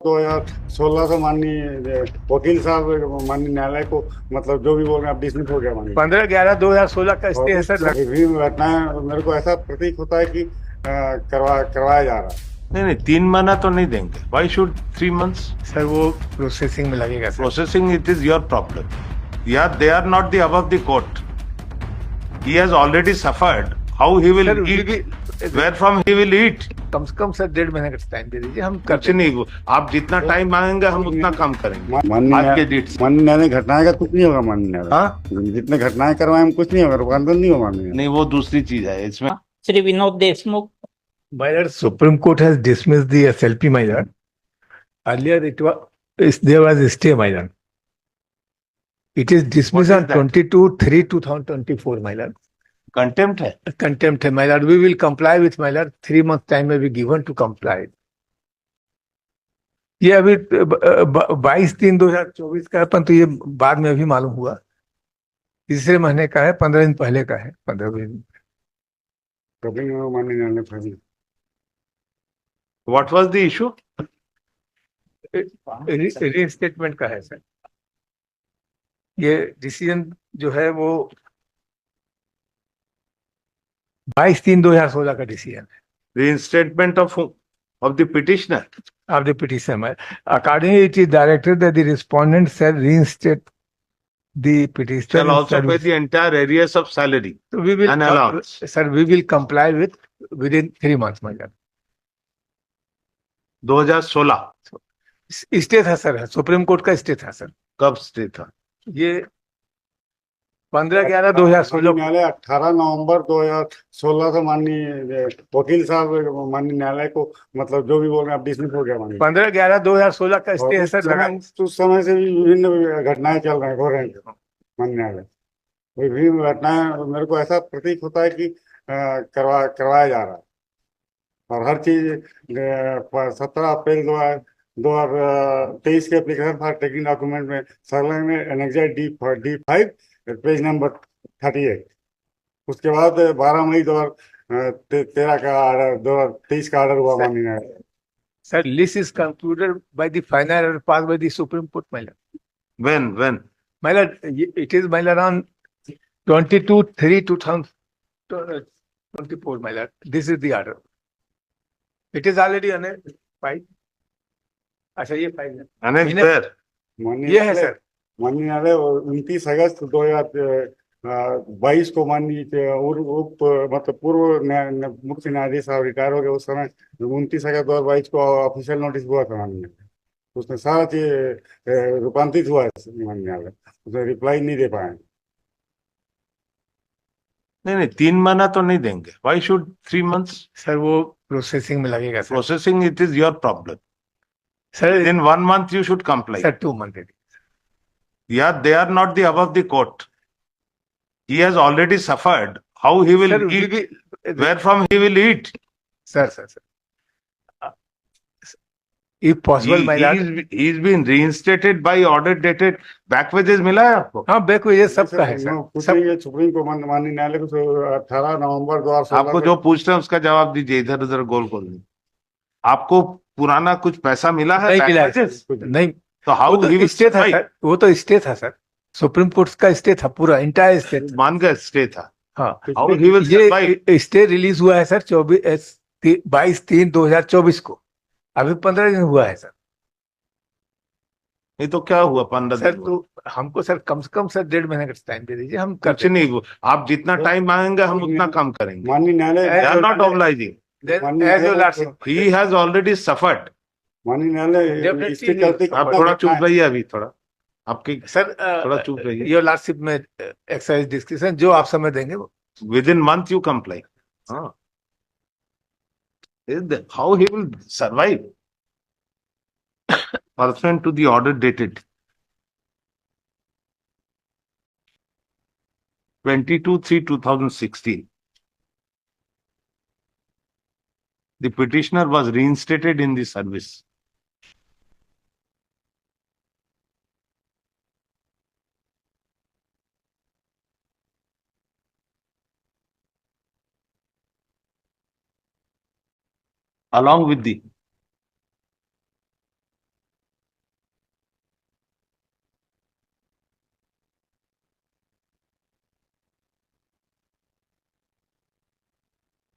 2016 से माननीय वकील साहब माननीय न्यायालय को मतलब जो भी बोल रहे हैं आप डिसमिस हो गया माननीय 15/11/2016 का और स्टे है उस सर। विभिन्न घटनाएं मेरे को ऐसा प्रतीत होता है कि करवाया जा रहा है। नहीं नहीं, 3 महीना तो नहीं देंगे। Why should 3 months? सर वो प्रोसेसिंग में लगेगा sir. Processing, it is your problem. Yeah, they are not the above the court. He has already suffered. How he will sir eat? Where from he will eat? कम से कम sir 1.5 महीने का time दे दीजिए, हम कर कुछ नहीं, आप जितना टाइम मांगेंगे हम उतना काम करेंगे आज के डेट से। माननीय न्यायालय घटनाएं का कुछ नहीं होगा माननीय न्यायालय। हाँ, जितने घटनाएं करवाए हम कुछ नहीं होगा, रूपांतरण नहीं होगा माननीय। नहीं वो दूसरी चीज है इसमें। Shri Vinod Deshmukh. My lord, Supreme Court has dismissed the SLP, my lord. Earlier it there was a stay, my lord. It is dismissed What on is that? 22/3/2024, my lord. Contempt है। Contempt है, my lord. We will comply with, my lord. 3 month time may be given to comply. ये अभी 22/3/2024 का है, परंतु ये बाद में अभी मालूम हुआ। तीसरे महीने का है, 15 दिन पहले का है, 15 दिन। कभी माननीय न्यायालय फैसला व्हाट वाज द इशू? रीइंस्टेटमेंट का है सर। ये डिसीजन जो है वो 22/3/2016 का डिसीजन है। Reinstatement of the petitioner. Of the petition, accordingly, it is directed that the respondent shall reinstate the petitioner Shall in also pay service. the entire arrears of salary So we will, and allowance. sir, we will comply with within 3 months, my lord. 2016 stay था sir, supreme court का stay था sir. कब stay था? ये 15/11/2016। न्यायालय 18 नवंबर 2016 से माननीय वकील साहब माननीय न्यायालय को मतलब जो भी बोल रहे हैं आप डिसमिस हो गया माननीय। 15/11/2016 का स्टे है सर। उस समय से भी विभिन्न घटनाएं चल रहे हैं, हो रहे हैं माननीय न्यायालय। विभिन्न घटनाएं मेरे को ऐसा प्रतीत होता है कि करवाया जा रहा है और हर चीज 17 अप्रैल 2023 के एप्लीकेशन फॉर टेकिंग डॉक्यूमेंट में संलग्न में एनेक्सर D5 पेज नंबर 38। उसके बाद 12 मई 2013 का ऑर्डर 2023 का ऑर्डर हुआ माननीय न्यायालय। Sir, list is concluded by the final order passed by the Supreme Court, my lord. When? My lord, it is, my lord, on 22/3/2024, my lord. This is the order. It is already on a file. अच्छा ये file है। Annexed where? ये है sir. माननीय न्यायालय 29 अगस्त 2022 को माननीय उप मतलब पूर्व मुख्य न्यायाधीश साहब रिटायर हो गए उस समय 29 अगस्त 2022 को ऑफिशियल नोटिस हुआ था माननीय। उसमें सारा चीज रूपांतरित हुआ है माननीय न्यायालय, उसमें रिप्लाई नहीं दे पाए। नहीं 3 महीना तो नहीं देंगे। Why should 3 months? सर वो प्रोसेसिंग में लगेगा sir. Processing, it is your problem. Sir Within 1 month you should comply. Sir 2 month। Yeah, they are not the above the court. He has already suffered. How he will Sir, eat? Where from he will eat? Sir. If possible, my lord. He's been reinstated by order dated. Back wages मिला है आपको? हाँ, back wages सबका है sir. सब supreme को माननीय न्यायालय को 18 नवंबर 2016 आपको जो पूछ रहे हैं उसका जवाब दीजिए। इधर उधर गोल गोल नहीं। आपको पुराना कुछ पैसा मिला है? नहीं मिला है, नहीं। तो हाउ तो स्टे था सर, वो तो स्टे था सर। सुप्रीम कोर्ट का स्टे था, पूरा इंटायर स्टे था। मान गए स्टे था। हाँ, हाउ ही विल सर्वाइव? ये स्टे रिलीज हुआ है सर 22/3/2024 को। अभी 15 दिन हुआ है सर। नहीं तो क्या हुआ 15 सर दिन? तो हमको सर कम से कम सर 1.5 महीने का टाइम दे दीजिए, हम कुछ नहीं, आप जितना टाइम मांगेंगे हम उतना काम करेंगे। माननीय न्यायालय They are not obliging. As your lordship, He has already suffered. माननीय न्यायालय इसके चलते आप थोड़ा चुप रहिए अभी, थोड़ा आपकी सर थोड़ा चुप रहिए। योर लॉर्डशिप में एक्सरसाइज डिस्कशन जो आप समय देंगे वो Within month you comply. How he will survive? Pursuant to the order dated 22/3/2016. The petitioner was reinstated in the service. Along with the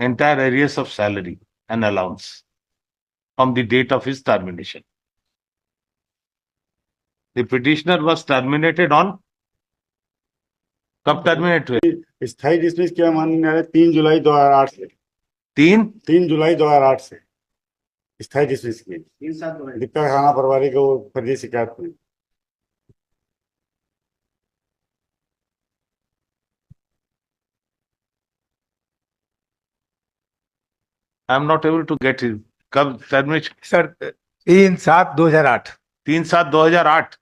entire arrears of salary and allowance from the date of his termination. The petitioner was terminated on कब terminate हुए? स्थायी dismiss किया माननीय न्यायालय 3 जुलाई 2008 से। 3 जुलाई 2008 से स्थायी dismiss किए दीपक राणा परवारी को फर्जी शिकायत में। I am not able to get it. कब टर्मिनेशन? सर 3/7/2008। 3/7/2008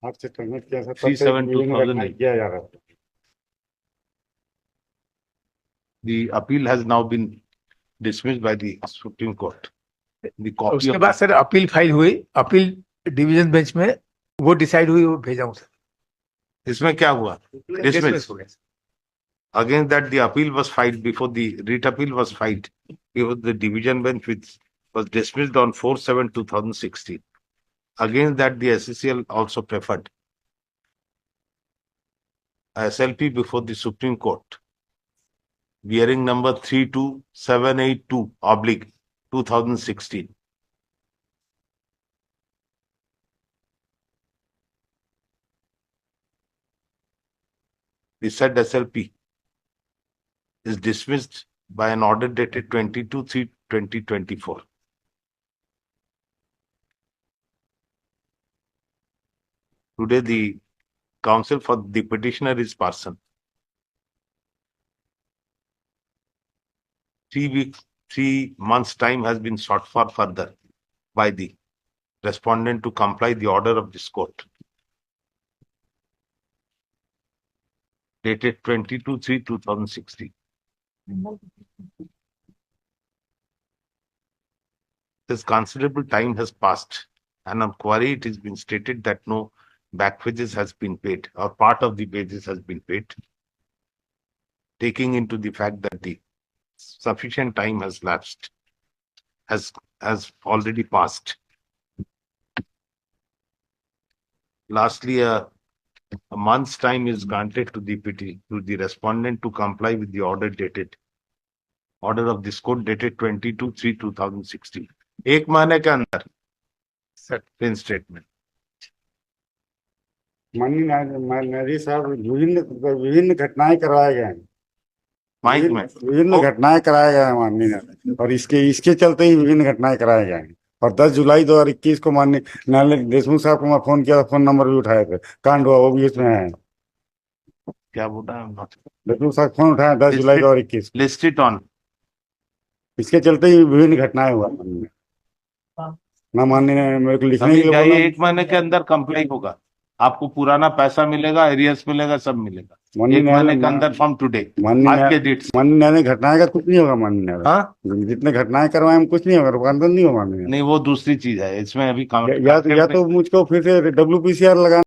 8 से टर्मिनेट किया सर। 3/7/2008 किया जा रहा था। The appeal has now been dismissed by the Supreme Court. The copy उसके of बाद सर अपील फाइल हुई, अपील डिवीजन बेंच में वो डिसाइड हुई, वो भेजा हूं सर। इसमें क्या हुआ? Dismiss Dismiss. हो गया sir. Against that, the appeal was filed before the writ appeal was filed. It was the division bench which was dismissed on 4/7/2016. Against that, the SCCL also preferred SLP before the Supreme Court, bearing number 32782/2016. The said SLP is dismissed by an order dated 22/3/2024. Today, the counsel for the petitioner is Parson. 3 months' time has been sought for further by the respondent to comply the order of this court, dated 22/3/2016. This considerable time has passed, and on query it has been stated that no back wages has been paid, or part of the wages has been paid, taking into the fact that the sufficient time has lapsed, has already passed. Lastly, a month's time is granted to the respondent to comply with the order of this court dated 22/3/2016. 1 महीने के अंदर statement. माननीय न्यायाधीश साहब, विभिन्न घटनाएं करवाए गए हैं। माइक में विभिन्न घटनाएं कराए गए हैं माननीय न्यायालय, और इसके चलते ही विभिन्न घटनाएं कराए गए हैं। और 10 जुलाई 2021 को माननीय न्यायालय देशमुख साहब को मैं फोन किया, फोन नंबर भी उठाए थे, कांड हुआ वो भी इसमें है। क्या बोला? देशमुख साहब फोन उठाया 10 जुलाई 2021। List it on. इसके चलते ही विभिन्न घटनाएं हुआ माननीय। ना माननीय मेरे को लिखने के लिए बोला। 1 महीने के अंदर कंप्लाई होगा, आपको पुराना पैसा मिलेगा, एरियर्स मिलेगा, सब मिलेगा 1 महीने के अंदर फ्रॉम टुडे, आज के डेट से। माननीय न्यायालय घटनाएं का कुछ नहीं होगा माननीय न्यायालय। हाँ, जितने घटनाएं करवाए हम कुछ नहीं होगा, रूपांतरण नहीं होगा माननीय। नहीं, वो दूसरी चीज है, इसमें अभी या तो मुझको फिर से WPCR लगाना